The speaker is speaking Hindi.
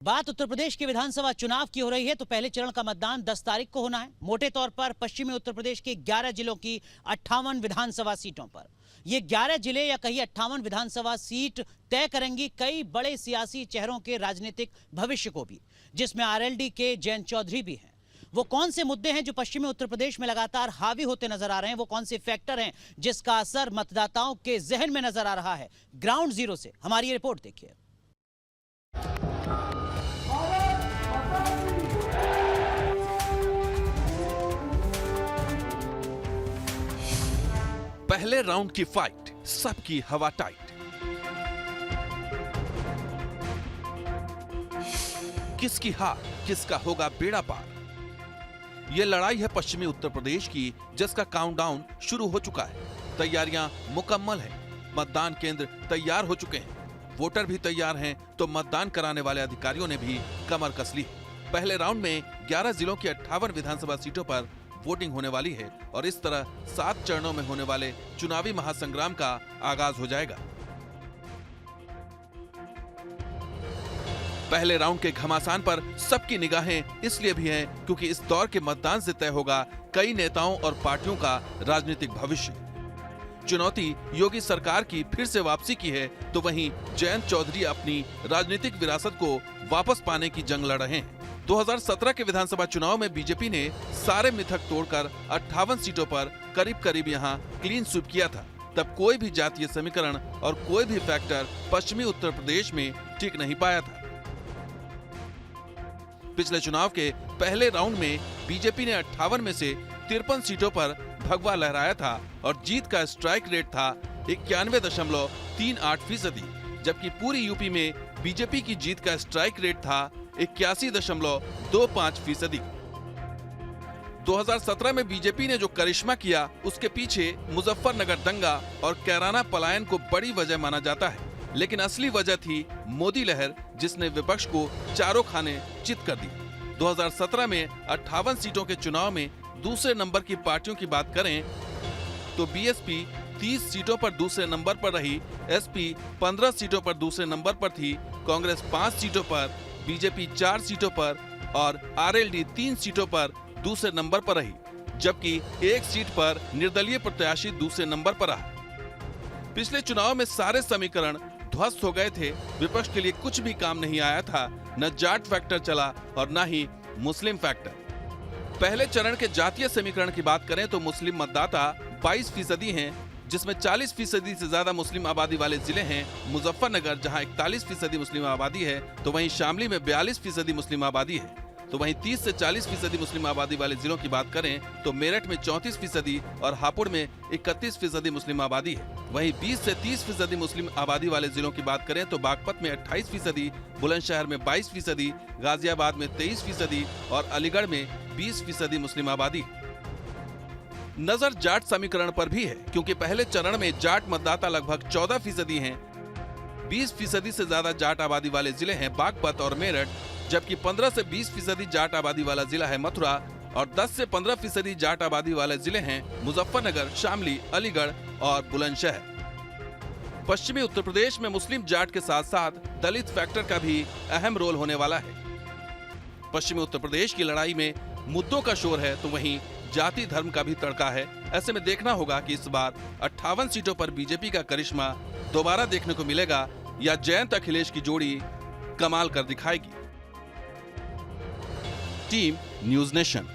बात उत्तर प्रदेश के विधानसभा चुनाव की हो रही है तो पहले चरण का मतदान 10 तारीख को होना है। मोटे तौर पर पश्चिमी उत्तर प्रदेश के 11 जिलों की 58 विधानसभा सीटों पर ये 11 जिले या कहीं 58 विधानसभा सीट तय करेंगी कई बड़े सियासी चेहरों के राजनीतिक भविष्य को भी, जिसमें आरएलडी के जयंत चौधरी भी हैं। वो कौन से मुद्दे हैं जो पश्चिमी उत्तर प्रदेश में लगातार हावी होते नजर आ रहे हैं, वो कौन से फैक्टर हैं जिसका असर मतदाताओं के जहन में नजर आ रहा है, ग्राउंड जीरो से हमारी ये रिपोर्ट देखिए। पहले राउंड की फाइट, सबकी हवा टाइट। किसकी हार, किसका होगा बेड़ा पार। यह लड़ाई है पश्चिमी उत्तर प्रदेश की, जिसका काउंटडाउन शुरू हो चुका है। तैयारियां मुकम्मल हैं, मतदान केंद्र तैयार हो चुके हैं, वोटर भी तैयार हैं, तो मतदान कराने वाले अधिकारियों ने भी कमर कस ली है। पहले राउंड में 11 जिलों की 58 विधानसभा सीटों पर वोटिंग होने वाली है और इस तरह 7 चरणों में होने वाले चुनावी महासंग्राम का आगाज हो जाएगा। पहले राउंड के घमासान पर सबकी निगाहें इसलिए भी हैं क्योंकि इस दौर के मतदान से तय होगा कई नेताओं और पार्टियों का राजनीतिक भविष्य। चुनौती योगी सरकार की फिर से वापसी की है, तो वहीं जयंत चौधरी अपनी राजनीतिक विरासत को वापस पाने की जंग लड़ रहे हैं। 2017 के विधानसभा चुनाव में बीजेपी ने सारे मिथक तोड़कर 58 सीटों पर करीब यहां क्लीन स्वीप किया था। तब कोई भी जातीय समीकरण और कोई भी फैक्टर पश्चिमी उत्तर प्रदेश में टिक नहीं पाया था। पिछले चुनाव के पहले राउंड में बीजेपी ने 58 में से 53 सीटों पर भगवा लहराया था और जीत का स्ट्राइक रेट था 91.38%, जबकि पूरी यूपी में बीजेपी की जीत का स्ट्राइक रेट था 81.25%। 2017 में बीजेपी ने जो करिश्मा किया, उसके पीछे मुजफ्फरनगर दंगा और कैराना पलायन को बड़ी वजह माना जाता है, लेकिन असली वजह थी मोदी लहर, जिसने विपक्ष को चारों खाने चित कर दी। 2017 में 58 सीटों के चुनाव में दूसरे नंबर की पार्टियों की बात करें तो बीएसपी 30 सीटों पर दूसरे नंबर पर रही, एसपी 15 सीटों पर दूसरे नंबर पर थी, कांग्रेस 5 सीटों पर, बीजेपी 4 सीटों पर और आरएलडी 3 सीटों पर दूसरे नंबर पर रही, जबकि 1 सीट पर निर्दलीय प्रत्याशी दूसरे नंबर पर रहा। पिछले चुनाव में सारे समीकरण ध्वस्त हो गए थे, विपक्ष के लिए कुछ भी काम नहीं आया था, न जाट फैक्टर चला और न ही मुस्लिम फैक्टर। पहले चरण के जातीय समीकरण की बात करें तो मुस्लिम मतदाता 22% हैं, जिसमें 40% से ज्यादा मुस्लिम आबादी वाले जिले हैं मुजफ्फरनगर, जहां 41% मुस्लिम आबादी है, तो वहीं शामली में 42% मुस्लिम आबादी है। तो वहीं 30 से 40% मुस्लिम आबादी वाले जिलों की बात करें तो मेरठ में 34% और हापुड़ में 31% मुस्लिम आबादी है। वहीं 20 से 30% मुस्लिम आबादी वाले जिलों की बात करें तो बागपत में 28%, बुलंदशहर में 22%, गाजियाबाद में 23% और अलीगढ़ में 20% मुस्लिम आबादी। नजर जाट समीकरण पर भी है, क्योंकि पहले चरण में जाट मतदाता लगभग 14% हैं। 20% से ज्यादा जाट आबादी वाले जिले हैं बागपत और मेरठ, जबकि 15 से 20% जाट आबादी वाला जिला है मथुरा और 10 से 15% जाट आबादी वाले जिले हैं मुजफ्फरनगर, शामली, अलीगढ़ और बुलंदशहर। पश्चिमी उत्तर प्रदेश में मुस्लिम जाट के साथ साथ दलित फैक्टर का भी अहम रोल होने वाला है। पश्चिमी उत्तर प्रदेश की लड़ाई में मुद्दों का शोर है, तो वहीं जाति धर्म का भी तड़का है। ऐसे में देखना होगा कि इस बार 58 सीटों पर बीजेपी का करिश्मा दोबारा देखने को मिलेगा या जयंत अखिलेश की जोड़ी कमाल कर दिखाएगी। Team news nation.